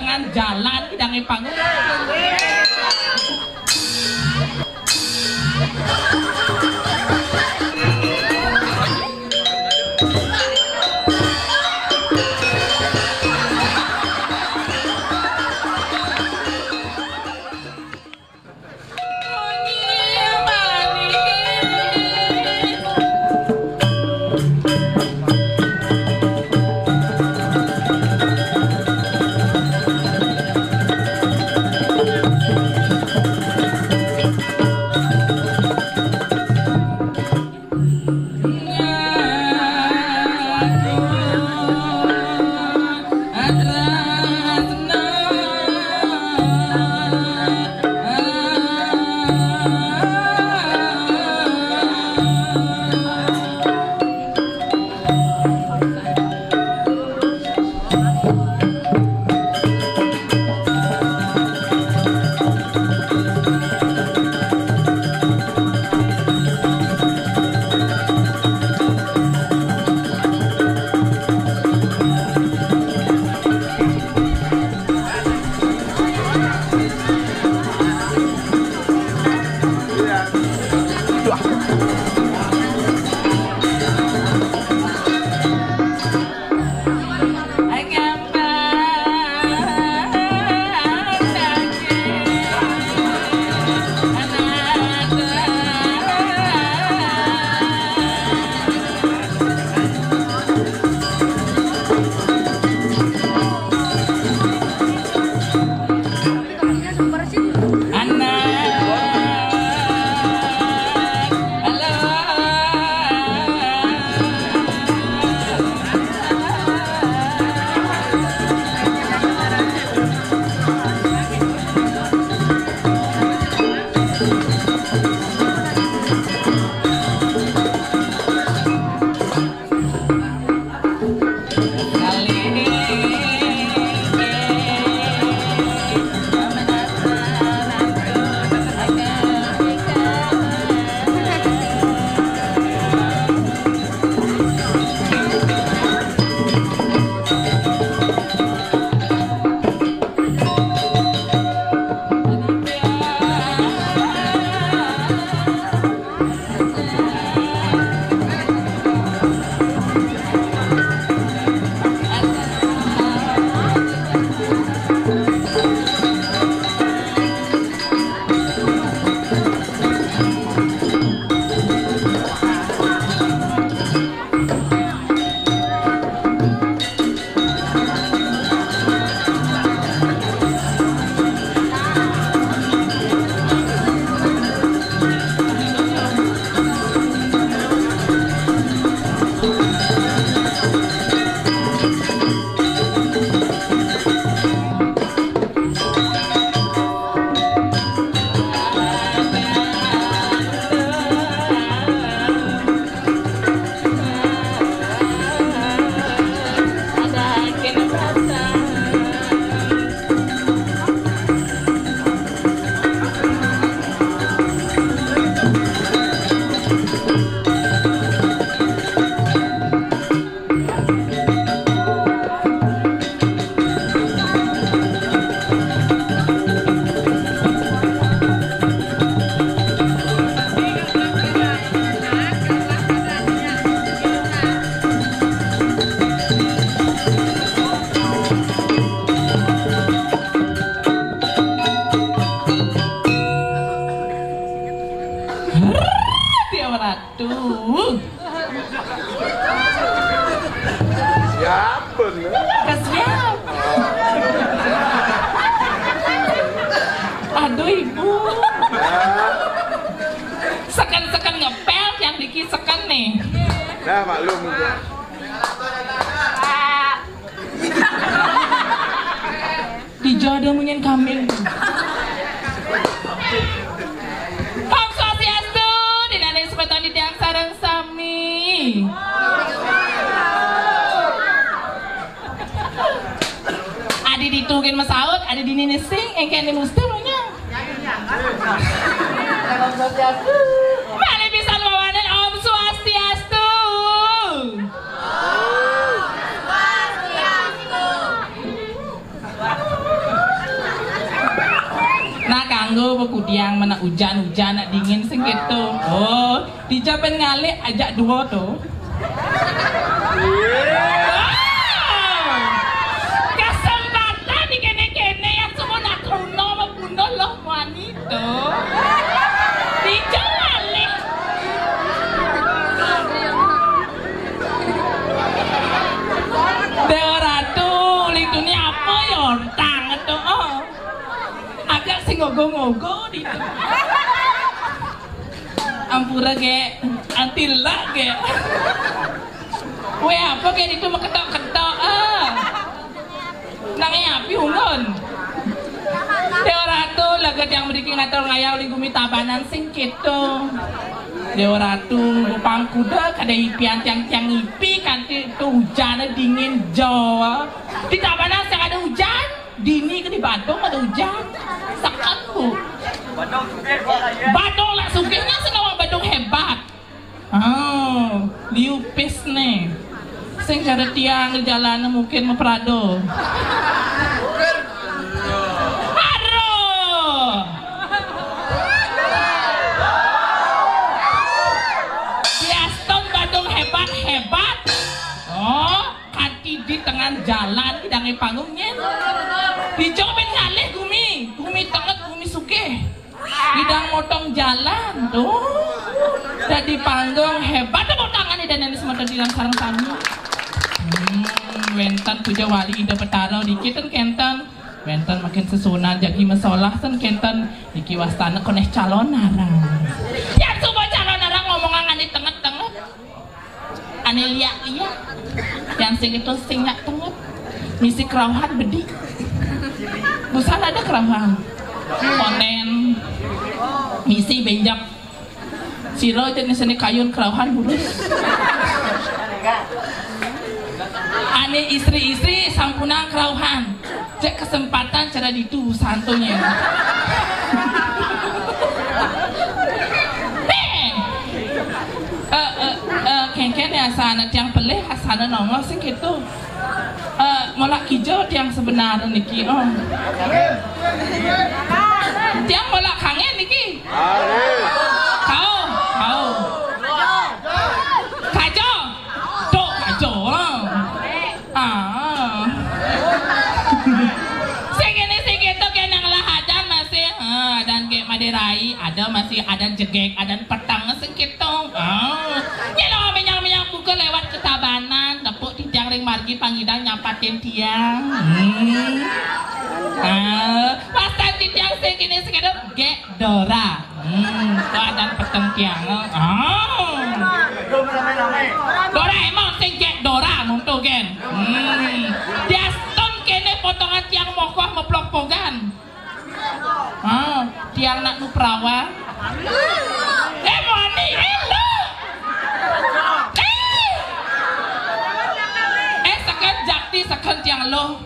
dengan jalan hidangi panggung. Aduh. Siapa nih? Kasihan. Aduh ibu. Sekan-sekan ngepel yang dikisekan nih. Nah maklum. Dijodoh munyen kambing. Om Swastiastu, dinane sepeton di tiang sareng sami. Adi ditukin masaut, ada di nini sing, engke ni musti nya. Om Swastiastu. Mari bisa wawanen Om Swastiastu. berkudiang mana hujan-hujan nak dingin sing gitu. Oh, dijaban ngalik ajak dua tuh. Kesempatan di kene-kene yang semua nak kuno membunuh loh wanita. Dijalik. Dewa Ratu, itu ni apa ya? Tangan tu, agak sing ngogo-ngogo di tu. Ampura ge, antila ge. Weh apa ge itu maketok-ketok Nangi api ungon. Dewa Ratu lagat yang beriking ngatur ngayau li gumi tabanan sing kitu. Dewa Ratu upang kuda kada ipian tiang-tiang ipi kanti tu hujan dingin Jawa. Di tabanan sing ada hujan, dini ke di Badung ada hujan. Sakan bu. Badung lah sugihnya senawa Badung hebat. Liupis nih. Sing cara tiang di jalan mungkin memperado. Hebat. Oh, kaki di tengah jalan hidangi panggungnya. Dijobin ngalih gumi tengah gumi suke. Hidang motong jalan tuh. Jadi panggung hebat tepuk tangan dan ini semua di dalam sarang tani. Wentan puja wali ida petaro dikit kan kentan. Wentan makin sesunan jadi masalah kan kentan iki wastana koneh calon narang. Ya semua calon narang ngomongan di tengah-tengah. Ane liat yang sing itu sing nak tengah misi kerauhan bedi busan ada kerauhan konen misi benjak siro jenis seni kayun kerauhan burus ane istri-istri sampunang kerauhan cek kesempatan cara ditu santunya kengken ya sana tiang peleh asana nongol sih gitu molak hijau tiang sebenarnya niki tiang molak kangen niki kau kajo tuh kajo sing gitu kenang lah ada masih dan kayak Maderai ada masih ada jegek ada petang sing gitu nyelong buka lewat ketabanan tepuk tiang ring margi pangidang nyapatin tiang pasta tiang sing kini sekedar gek Dora itu ada petang tiang Dora emang sing gek Dora nuntuk kan dia stone kene potongan tiang mokoh meplok pogan tiang nak nu perawa mani itu sekan jakti sekan tiang lo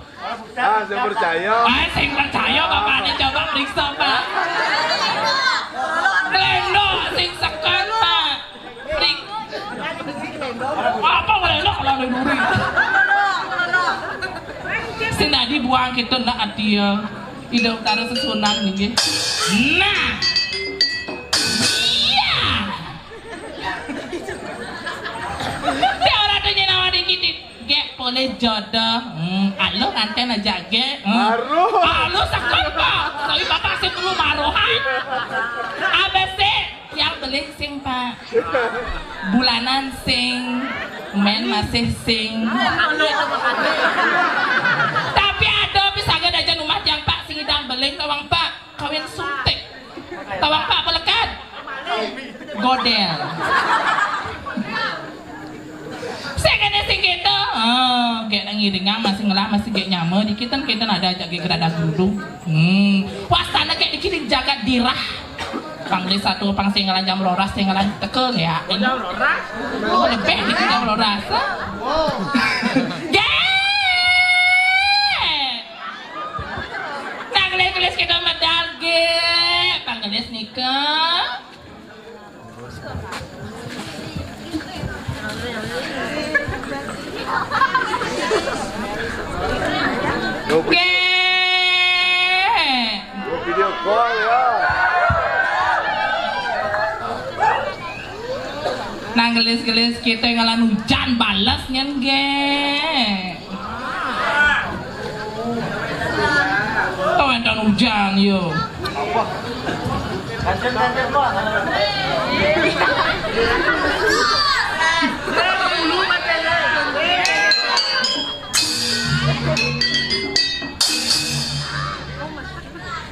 saya percaya saya percaya bapak ini coba periksa pak Lendo sing sekan pak apa Lendo kalau ada nuri sing tadi buang kita nak hati ya ida utara sesunan nih nah iya tuh nyenawa dikit gek boleh jodoh alo nganten aja gek alo sakon pak tapi bapak sih perlu maruhan ABC yang beli sing pak bulanan sing men masih sing tapi ada bisa gak aja rumah yang pak sing hidang beling tawang pak kawin suntik tawang pak pelekat godel sing gitu kayak ngiringan masih ngelah masih kayak nyama dikit kan kita ada aja kayak gerada dulu wastana kayak dikit jaga dirah pangli satu pang singgalan jam loras singgalan tekel ya ini lebih dikit jam loras nanggelis kita medal panggelis nikah video call ya gelis-gelis kita ngalan hujan balas nyen ge. Tau enten hujan yo.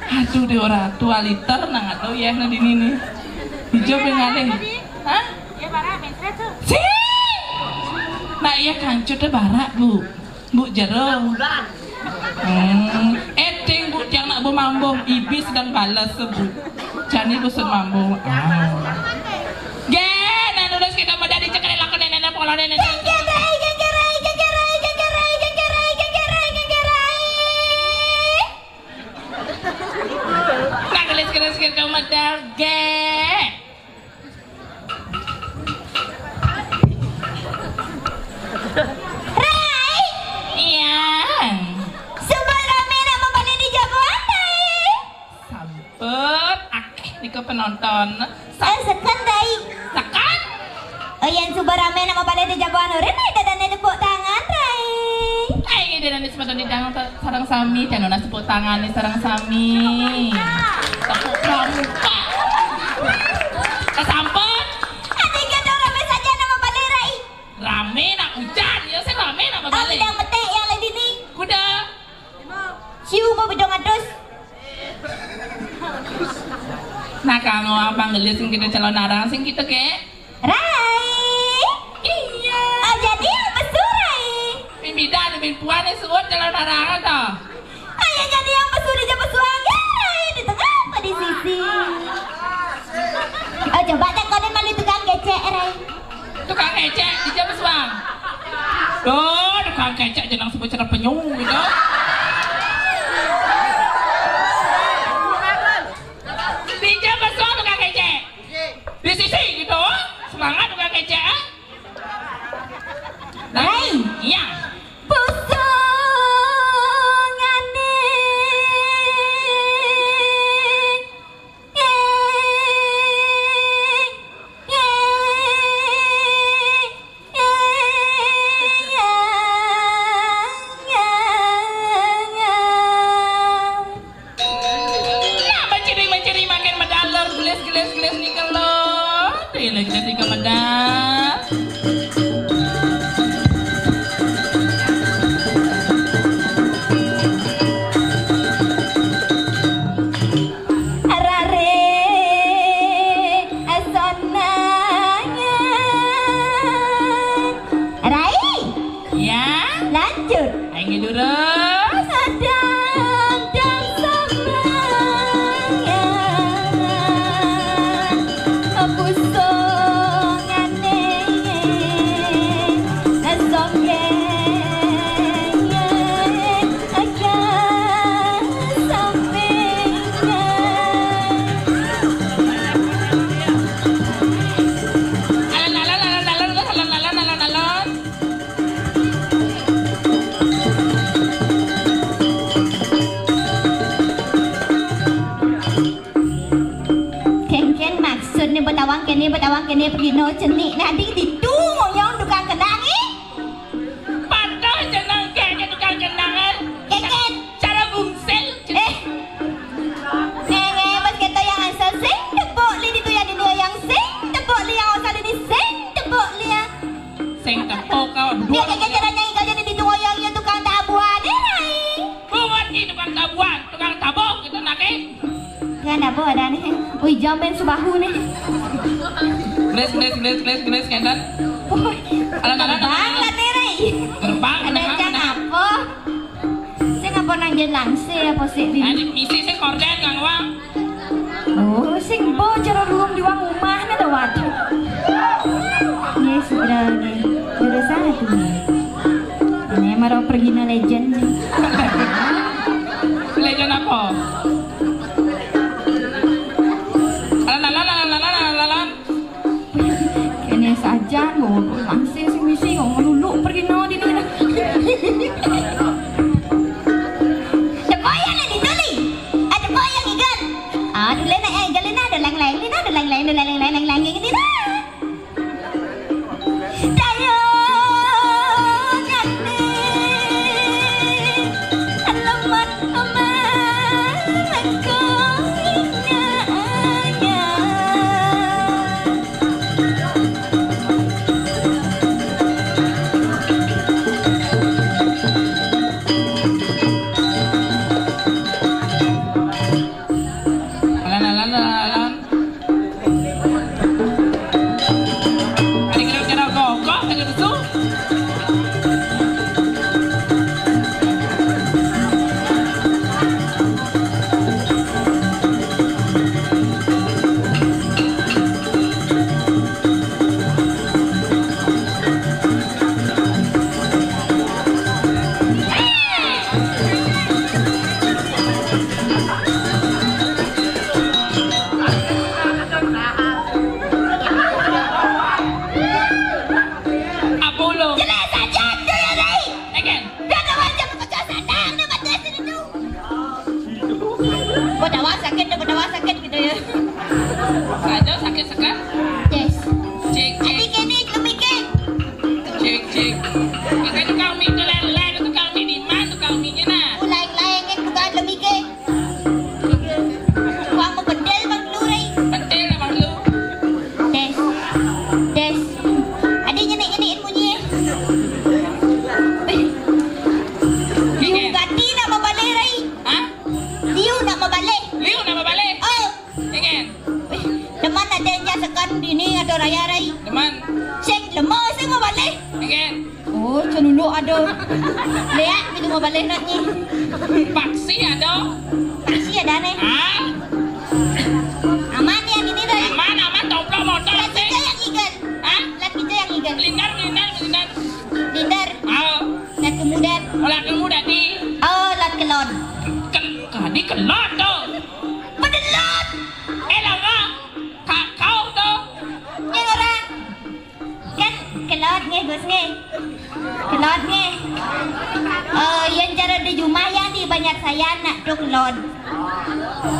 Aduh di ora tua liter nang atau ya nang dini nih. Hijau pengalih. Hah? Ya bara mesra tuh. Si. Nah iya kancut teh barak bu. Bu jero. Eting bu yang nak bu mambung ibi sedang balas sebut. Jani bu sedang mambung. Gen, nulis kita mau jadi cekere lakon nenek pola nenek. Nak gelis kita medal ge. Rai. Iya. Sebab rame nak mau balik di Jagoan dai. Sampet akeh nih ke penonton. Sekan dai. Tekan. Oh yang super rame nak mau balik di Jagoan urin ada dan tepuk tangan Rai. Ini dan sepatu di tangan sarang sami, jangan tepuk tangan nih sarang sami. Tepuk pramuka. Kesampet. Adik kan rame saja nak mau balik Rai. Rame nak hujan, ya saya rame nak Oh balik. bidang petik yang lagi ni. Kuda. Siu mau bidang adus. Nah kanggo abang gelis sing kita calon narang sing kita ke. Rai. Iya. Oh jadi yang besar Rai. Pimpidan pimpuan ini suut calon narang atau? Ayah jadi yang besar di Jawa Suanga Rai. Di tengah apa di sisi? Oh coba tak kau ni malu tukang gecek Rai. Tukang kecek di Jawa Suang. Duh, tukang kecek jenang sebut cara penyu gitu. Di Jawa Suang tukang kecek. Di sisi gitu. Semangat tukang kecek. Rai. Iya. Ya, mencuri makin medalor, gelis nih kalau. Tidak jadi ke medal. Betawang kene pergi no cenik nanti tidu ngoyong tukang kenang Padahal jenang kayaknya tukang kenangan. keket Cara bungsel. mas kita yang asal sing tepuk li itu yang dua yang sing tepuk li yang asal ini sing tepuk li ya Sing tepuk kau dia dua. keket cara nyanyi kau jadi itu ngoyong yang tukang tabuan Rai Buat ni tukang tabuan, tukang tabok itu nake. kan apa ada nih wih jamben subahu nih Gelis kendan. Alan banget nih Rai terbang ada yang apa sing apa nang jen langsir apa sih di Ada misi sing korden kang wang. oh sing bo cara ruang di wang rumah nih tuh waduh yes sudah nih udah sana tuh nih ini marah pergi na legend nih Legend apa? Alan. kene saja ngomong langsir sing misi ngomong lulu pergi no di nih Depoyan nih dituli ada poyang ikan aduh lena galena ada leng-leng gitu nah Lihat, itu mau balik notnya. Paksi ada. Paksi ada nih. Ah, Aman ya gini deh. aman toplok motor Laki sih. itu yang igan. Hah? Laki itu yang igan. Lindar. Lindar. Ah, Laki muda. laki muda di Oh, laki lon. kadi kelot tuh. Pedelot. Lama. Kau tuh. Yang orang. Kan kelot nih Gus nih. Kelot nih. Yang cara di rumah yang di banyak saya nak tuh kelot.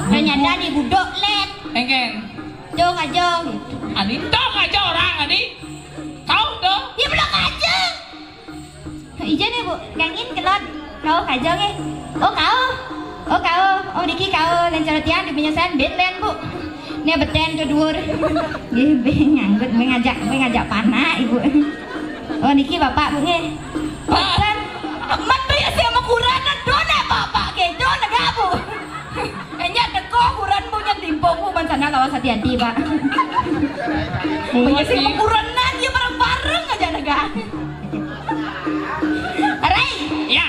Ternyata di budok let. Engken. Tuh aja. Adi tong aja orang Adi. Kau tuh. Ya belum aja. Ijo nih Bu, gangin kelot. Kau aja nih. Oh kau. Oh Diki kau lancar tiang di penyesalan Bitlen Bu. Ini beten tuh dur. Gih nganggut ngajak panah Ibu. Oh Diki bapak Bu nih. Oh kan. Mat ya sih sama kuranan dona bapak ke dona gak Bu. Enya teko kuran Bu yang timpung Bu ban sana lawas hati-hati Pak. Ya sih kuranan ya bareng-bareng aja naga. Arai. Ya.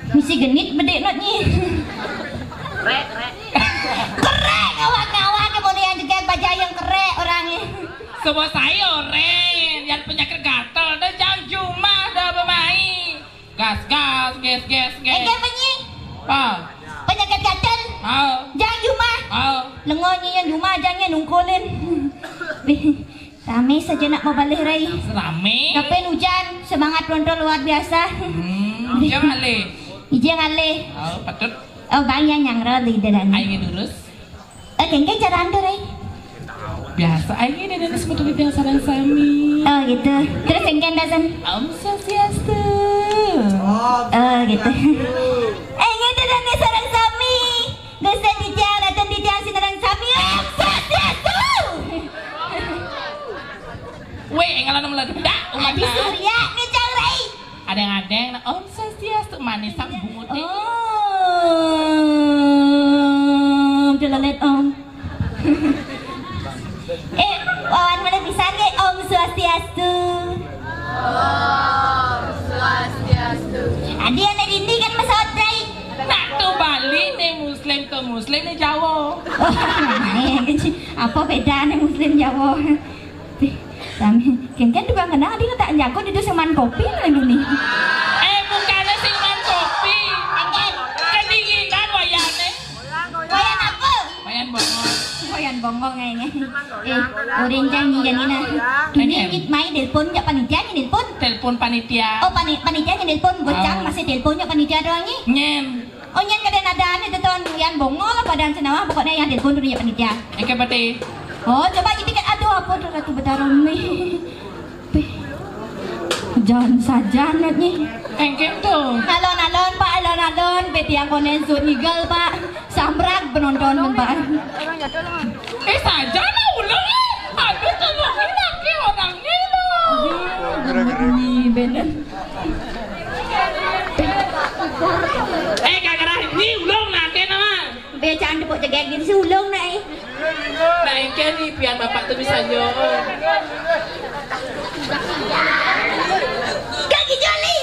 Misi genit bedek notnya. Kerek awak-awak kemudian juga baca yang kerek orangnya. Semua saya orang yang penyakit gatal dan jangan cuma dah bermain. Gas. Ege penyi. Penyakit gatal. Jangan cuma. Lengonya yang cuma jangan nungkolin. Rame saja nak mau balik rai. Rame. Ngapain hujan? Semangat ronto luar biasa. Jangan le. Ijeng ale. Oh, patut. Oh, banyak yang roli dan. Aing lurus. Kengke jalan tuh, Ray. Biasa aing dan sebetulnya yang sarang sami. Oh, gitu. Terus kengke dasan. Om Swastiastu. Oh, gitu. Gitu dan sarang sami. Gusti dijang datang dijang sinarang sami. Om Swastiastu. Weh, ngalan meledak umat Di Surya dijang Ray. Adeng-adeng Om Swastiastu manis sang bungut. Delalet Om. Wawan mana bisa ke Om Swastiastu. Om Swastiastu. Adi yang ini kan pesawat Ray. Nak tu Bali nih muslim nih Jawa. Apa bedanya muslim Jawa? Kami kan juga kenal dia tak jago di seman kopi lagi nih. Bukannya siluman kopi. Kedinginan wayane. Wayan apa? Wayan bongong. Wayan bongong kayaknya. Orang janji janina. Dunia ngit main telepon ya panitia nya telepon. Telepon panitia. Oh panitia nya telepon. Gocang masih teleponnya panitia doang nih. Nyen. Oh nyan kada nadaan itu ton yan bongol lah padang senawa pokoknya yang telepon dunia panitia. Engke pati. Oh coba ini kan aduh apa tuh Ratu Betaron nih. Jangan saja nih. Engke tuh. Alon-alon Pak, alon-alon beti yang konen sud eagle Pak. Samrak penonton Pak. Saja lah ulang. Aduh tolongin lagi orangnya loh. Ini bener. Gara-gara ini ulung nanti nama. Be jangan dipok jegek diri si ulung nih. Nah engke nih biar bapak tuh bisa nyoba. Kaki joli.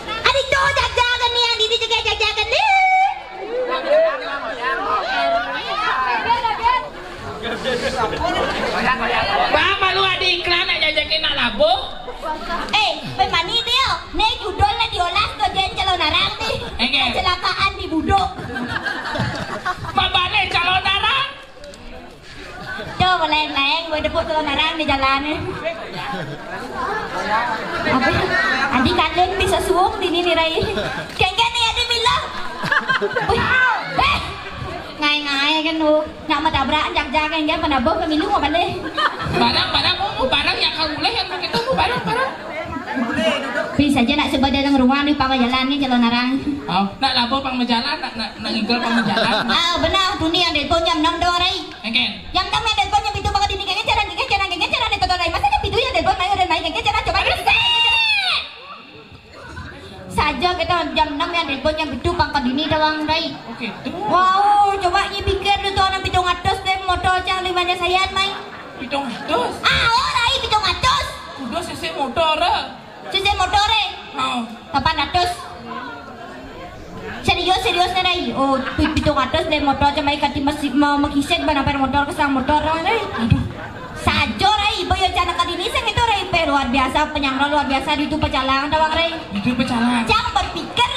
Adik tuh jaga-jaga nih yang diri juga jaga-jaga nih. Pak malu ada iklan nak jajakin nak labo. Pemani dia. Nih judul nih diolah ke jen calon narang nih. Kecelakaan di Budok. Mabane calon narang. Tuh meleng-leng gue depot calon narang di jalan nih. Apa? Adi kalian bisa suung di nih Rai. Kengken nih Adi bilang. Ngai-ngai kan lu. Nak matabrak jak-jak kan penabok kemilu mau balik. Barang yang kau boleh yang begitu barang. Bisa aja nak sebab dalam rumah nih pakai jalan nih calon narang. Oh, nak labo pang menjalan, nak ngigel pang menjalan. Benar, dunia yang telepon jam 6 doang Rai. Engken. Yang kami yang telepon jam itu pakai dini kengken cara nih tonton Rai. Masa jam itu yang telepon main kengken cara coba. Saja kita jam 6 yang telepon jam itu pangkat dini doang Rai. Oke, tuh. Wow, coba nyi pikir tu orang pitung atas deh motor yang limanya saya main. Pitung atus. Rai pitung atas. Udah sisi motor. Sisi motor Oh. 800. Serius nih Rai. Oh, pitung atas deh motor cuma ikati masih mau menghisap banapar motor kesang motor Rai. Aduh. Sajo Rai, boyo jana kali ini itu Rai luar biasa penyangral luar biasa di itu pecalang doang Rai. Itu pecalang. Jangan berpikir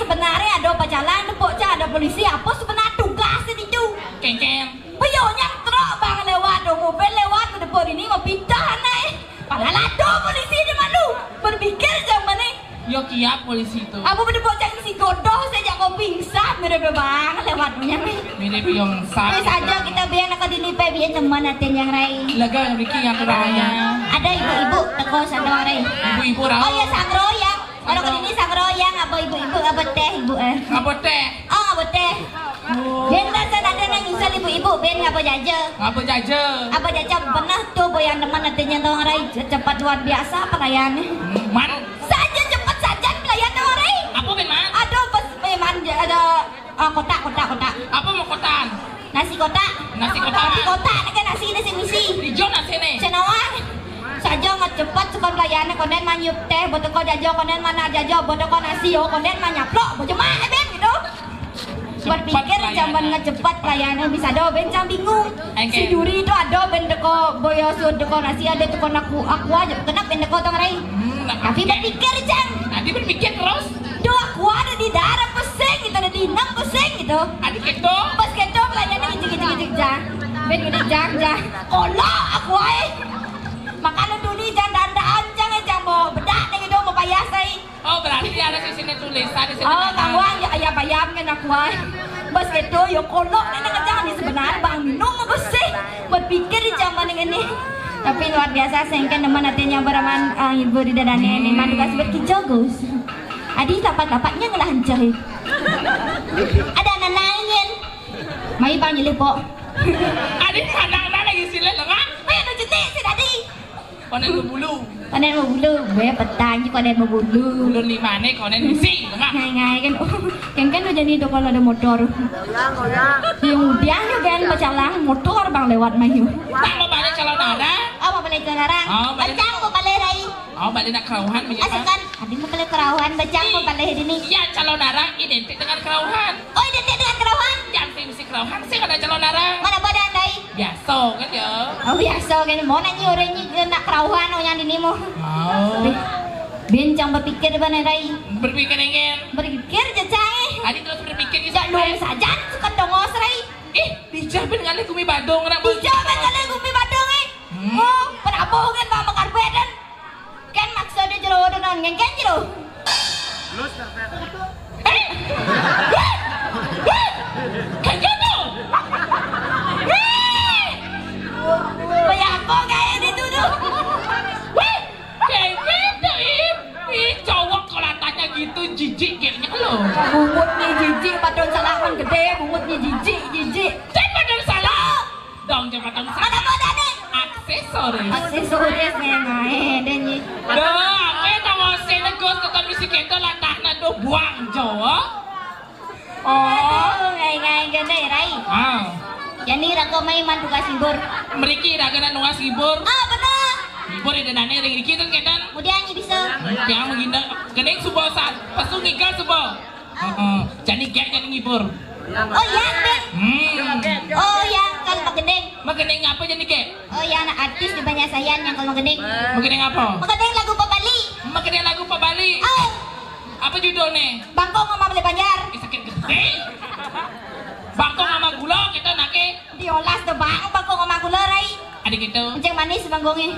sebenarnya ada pecalang, ada polisi apa sebenarnya tugas itu. Kengken. Boyo yang truk bang lewat, mobil lewat ke depan ini mau pindah nih. Padahal ada polisi di mana? Berpikir jangan nih. Yo kia polisi itu. Aku berdepok cak si godoh saya kau pingsan mirip bang lewatnya nih. Mirip yang sak. Wes aja kita biar nak dini pe biar teman naten yang Rai. Lega Ricky yang keraya. Ada ibu-ibu teko sana Rai. Ibu-ibu raw. Oh ya sangroyang. Kalau ke sini sangroyang apa ibu-ibu apa teh ibu Apa teh? Oh apa teh. Ben kan sana ada yang nyusul ibu-ibu ben apa jaja. Apa jaja? Apa jaja pernah tuh boyang teman naten yang tahu Rai cepat luar biasa pelayannya. Man. Saja cepat saja pelayan Rai. Apa ben man? Aduh pas memang ada kotak. Apa mau kotaan? Nasi kotak. Nasi kotak. Nasi kotak kan nasi misi. Hijau nasi nih. Senawang. Saja nggak cepat sukan pelayannya konden manyup teh boto ko jajo konden mana jajo boto ko nasi yo konden manyaplok bojo mah ben gitu. Berpikir zaman nggak cepat pelayannya bisa do ben jam bingung. Si Duri itu ada ben deko boyo sud deko nasi ada deko aku aja kenapa ben deko tong Rai. Tapi berpikir jang. Nanti berpikir terus. Do aku ada di daerah pesing gitu ada di enam pesing gitu. Adik itu. Pas keto pelayannya gitu jang. Ben gede jang. Olah aku ay. Makanya Duni jangan dandaan jangan mau bedak nih gitu mau payah say. Oh berarti ada di sini tulisan di sini. Oh kawan ya ayah bayam kan aku ay. Pas keto yo kolok nih jangan sebenarnya bang minum apa sih? Berpikir di zaman ini. Tapi luar biasa sengken teman hatinya beraman ibu di dadanya ini mandukas berkijogus. Adi dapat-dapatnya ngelancah. Ada anak lain. Mai bang nyelipok. Adik anak-anak lagi sila lengah. Mai ada jenis si tadi. Konen berbulu. Konen mau bulu, gue petang juga konen mau bulu. Bulu lima nih konen isi lengah. Ngai kan, yang kan udah jadi kalau ada motor. Yang udah kan pecalang motor bang lewat mayu. Tak mau balik calon ada. Oh mau balik kelarang. Bacang mau balik Rai. Oh balik nak kerauhan menyapa. Asalkan, adik mau balik kerauhan, bacang mau balik ini. Iya calon darah identik dengan kerauhan. Oh identik dengan kerauhan. Jangan misi kerauhan sih kalau calon darah. Mana badan Rai? Biasa kan ya. Oh biasa kan, mau nanya orang nak kerauhan oh yang ini mau. Oh. Bincang berpikir mana Rai? Berpikir ingin. Berpikir jajai. Adik terus berpikir ini Dong saja, suka dongos Rai. Dijabin kali kumi badung nak. Dijabin kali kumi badung Oh, penabung kan bawa karpet kan? Kan maksudnya jero donon kan jero. Lus karpet. dong jabatan Mana sana. modalnya? Aksesoris. Aksesoris memang dan ni. Dah, apa yang tahu senegos tekan misi kita latah nado buang Jawa. Oh, Ngai ganda rai. ah, Yani rako mai man tugas hibur. meriki dah kena nuas hibur. Benar. Hibur itu nane ring kita ketan. Kemudian ni bisa. Yang menginda kening subuh saat pasu nikah subuh. Jadi gak jadi ngibur. Oh yang deh. Oh yang kalau magendeng. Makening apa jadi gak? Oh yang anak artis di banyak sayan yang kalau magendeng. Makening apa? Magendeng lagu Pak Bali. Makening lagu Pak Bali. Oh, Apa judulnya? Bangkong sama beli Banjar. Sakit gede. Bangkong sama gula kita nake. Diolas tuh bangkong sama gula rai. Adik itu Enceng manis banggongnya.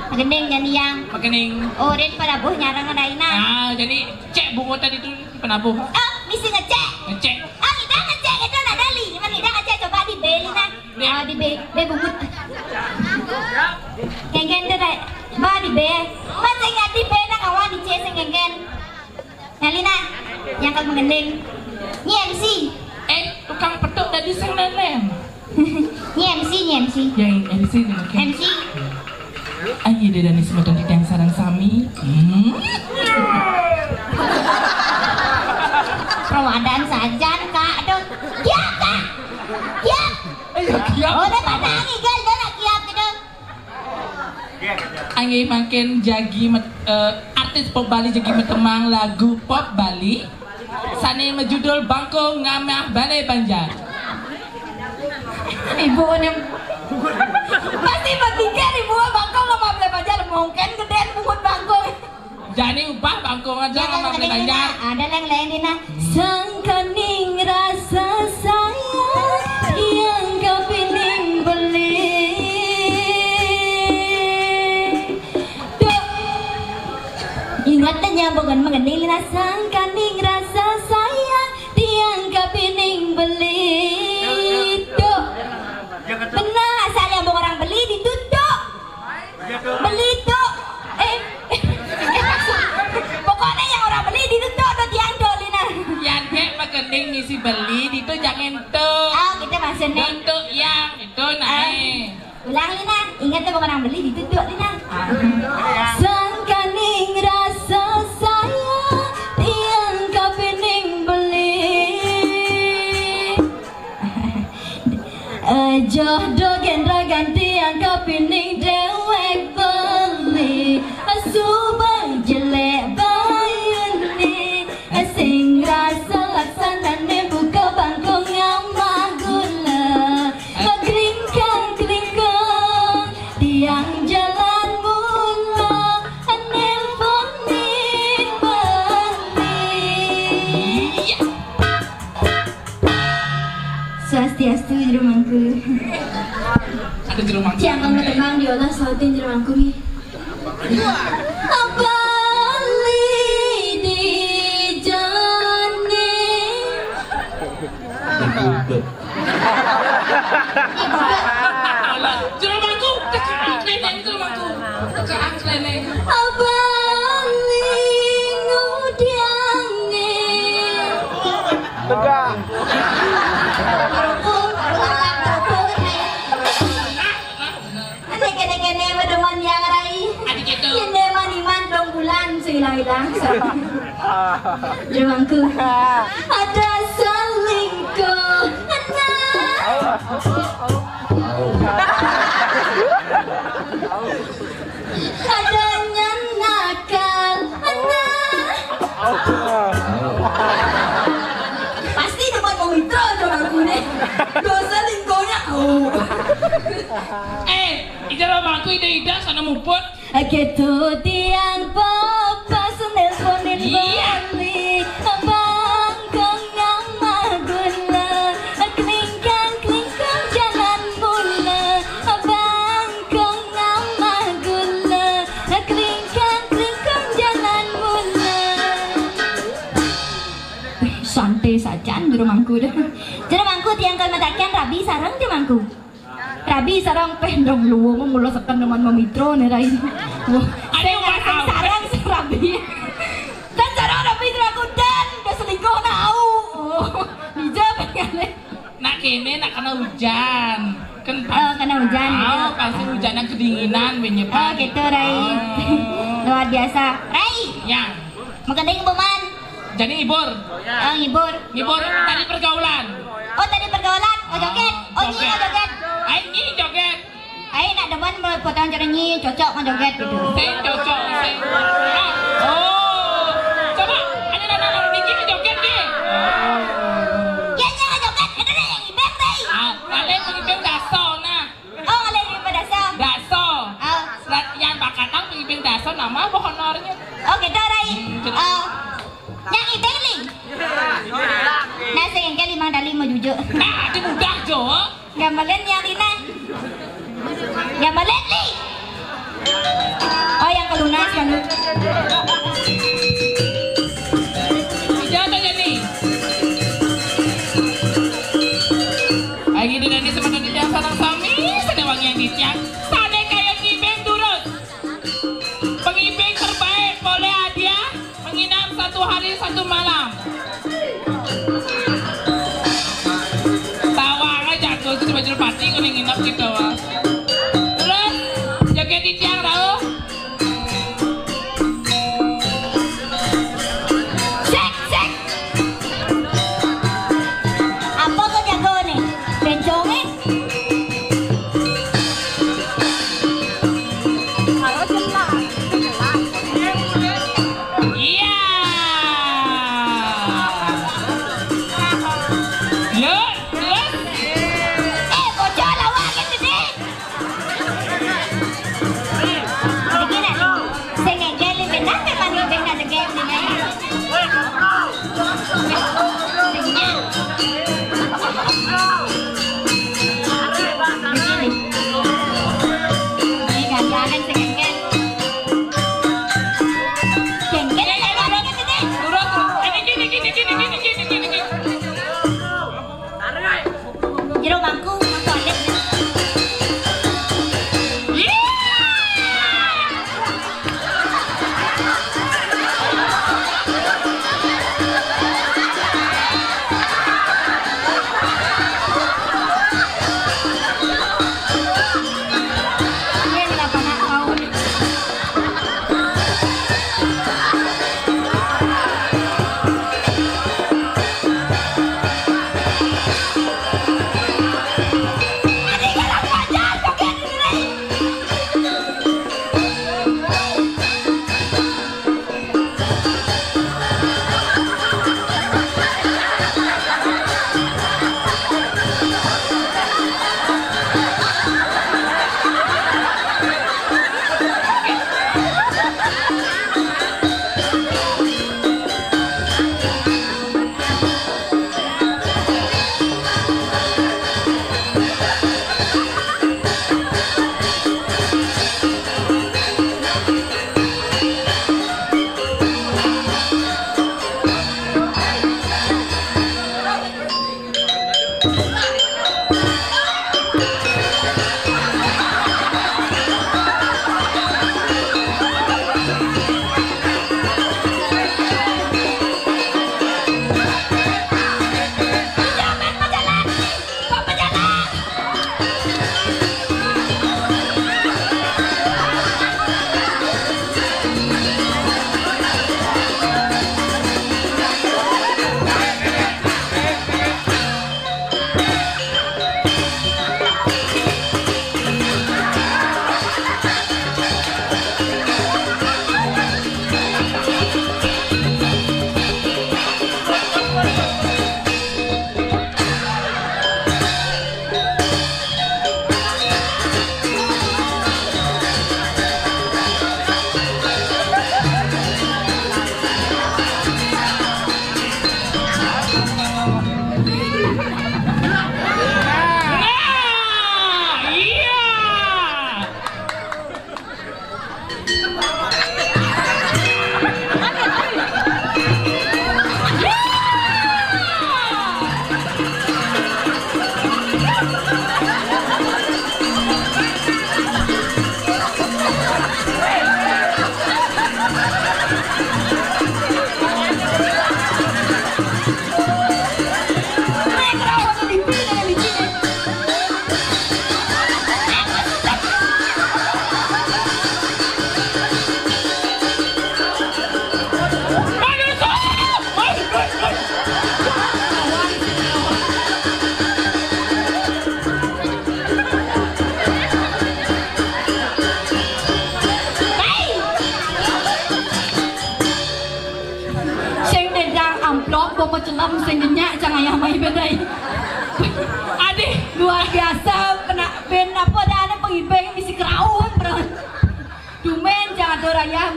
Magendeng jadi yang. makening. Oren pada buh nyarang ngadaina. Jadi cek buku tadi tuh penabuh. Oh, misi ngecek. Ngecek. Ah, kita ngecek itu nak dali. Memang kita ngecek coba di beli nah. Ah, di be bungut. Gengen tu dah. Ba di be. Macam ingat di be nak kawan di cek senggengen. Nalina, yang kau mengendeng. Ni MC. Tukang petuk tadi sang nenek. Ni MC. Yang MC ni kan. MC. Ayo dia dan semua tadi yang sarang sami. Ramadan saja kak. Aduh. Kiap kak. Kiap. Ayo kiap. Oh, dah patah igal dah nak kiap gitu. Ayo makin jagi artis pop Bali jagi metemang lagu pop Bali. Sani menjudul Bangkong Ngamah Balai Banjar. Ibu ni pasti berpikir ibu bangkong sama Balai Banjar mungkin gedean bungut bangkong. Jadi ubah Bangkong aja Ngamah Balai Banjar. Ada yang lain Dina. Sangkaning rasa sayang yang kau pining beli. Tuh. Ingatnya bukan mengenai Lina sangkaning rasa sayang yang kau pining beli. Tuh. Benar asal yang orang beli ditutup. Beli tuh. Pokoknya yang orang beli ditutup tuh tiang dolina. Yang kayak makening misi beli itu jangan tuh. Oh kita masih nih. Untuk yang itu naik. Ulang Lina, ingat tuh bukan orang beli ditutup Lina. Sangkaning rasa sayang yang kau pining beli. Jodoh gendra ganti yang kau pining dewek beli. Subang jelek bayuni sing rasa laksanane buka bangkong ngamah gula. Kelingkang tiang jalan mula nelponin balik. Swastiastu jerumangku. Ada jerumang. Tiang kamu tenang diolah sautin jerumangku nih. Bali di jani. Jerumangku, tekan nenek jerumangku. Tekan nenek. Bali ngudiane. Tegak. Kene-kene berdeman yang rai. Adik itu. Kene maniman dong bulan hilang-hilang. Jerumangku. Ada selingkuh. Adanya nakal. Pasti dapat mitra jerumangku nih. Dosa selingkuhnya. Jerumangku ide-ide sana muput. Gitu tiang papa senelponin balik. Bangkong ngamah gula. Kelingkang jalan mula. Bangkong ngamah gula. Kelingkang jalan mula. Santai saja jerumangku dah. Jerumangku tiang kau matakan rabi sarang jerumangku. Rabi sarang pendong luwo mula sekan teman memitro nih rai. Ada ngasih sarang si Rabi. Dan sarang Rabi aku dan udah selingkuh nau. Dijawab kali. Nak kene nak kena hujan. Kan Kena hujan gitu. pasti hujannya kedinginan banyak Oh gitu Rai. Luar biasa. Rai, Ya, makading buman. jadi ibur. Oh ngibur. Ibur tadi pergaulan. Oh tadi pergaulan. Oh joget. Oh nyi oh joget. Ini joget. Ai nak demen potong cara nyi cocok kan joget gitu. Saya cocok. Oh, coba ada anak-anak Niki joget deh. Ya nya joget. Ada yang ibang Rai. Kalian pengibing daso nah. Oh kalian di pedasa. Daso. Oh. Latihan bakatang pengibing daso nama apa honornya? Oh gitu Rai. Yang ibang li. Nasi yang kali mang dali mau jujur. Nah, di mudah jo. Gambaran yang Lina. Gambaran li. Oh yang kelunas kan. Tidak ada jadi. Lagi di Dani semangat yang sarang sami, sada wangi yang ditiang, sada kayak ngibeng turun. Pengibeng terbaik boleh hadiah menginap 1 hari 1 malam. Tawang aja tuh itu baju pati kan yang nginap gitu wah. Terus joget di tiang tahu? Cek cek. Apa kau jago nih? Bencongin.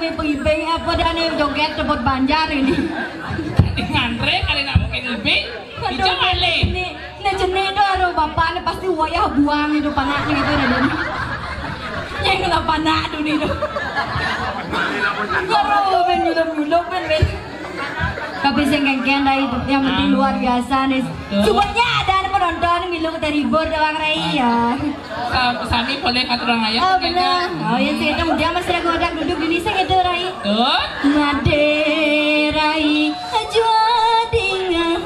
me pengibing apa dah nih joget tebut banjar ini. Ngantri kali nak mungkin lebih. Ijo balik. Ini jenis itu aduh bapak ini pasti wayah buang itu panaknya itu ada nih. Yang kena panak tuh nih tuh. Aduh ben. Tapi sengkengken dah itu yang penting luar biasa nih. Sebenarnya ada penonton milu terhibur doang Rai ya. Sami boleh kata orang ayah. Oh benar. Oh ya sih itu dia masih ragu ada duduk di sini gitu Rai. Tuh. Ngade Rai jua dengan.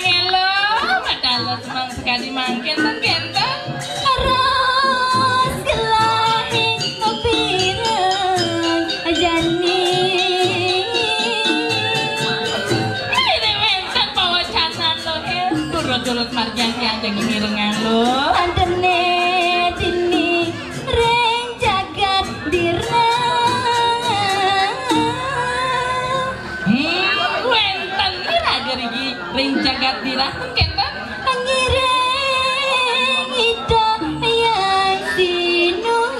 Ngelo, padahal senang sekali makin dan kentang. Aras kelahi pirang jani. Ini mentan bawa canan lo ya. Turut-turut marjan yang jadi mirengan lo. Antene dini reng jagat dirang. Mentan ini raga rigi ring jagat dirah kentang. Angireng ita yang sinung.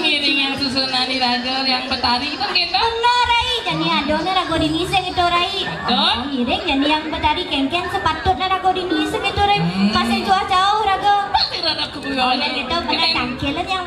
Miring yang susunan di raga yang betari itu kentang. No Rai, jadi adone rago diniseng itu Rai. Tuh. Angireng jadi yang betari kengken sepatutnya rago diniseng itu Rai. Masih jauh rago. Pasti rada kebuawan Kita pernah tangkilan yang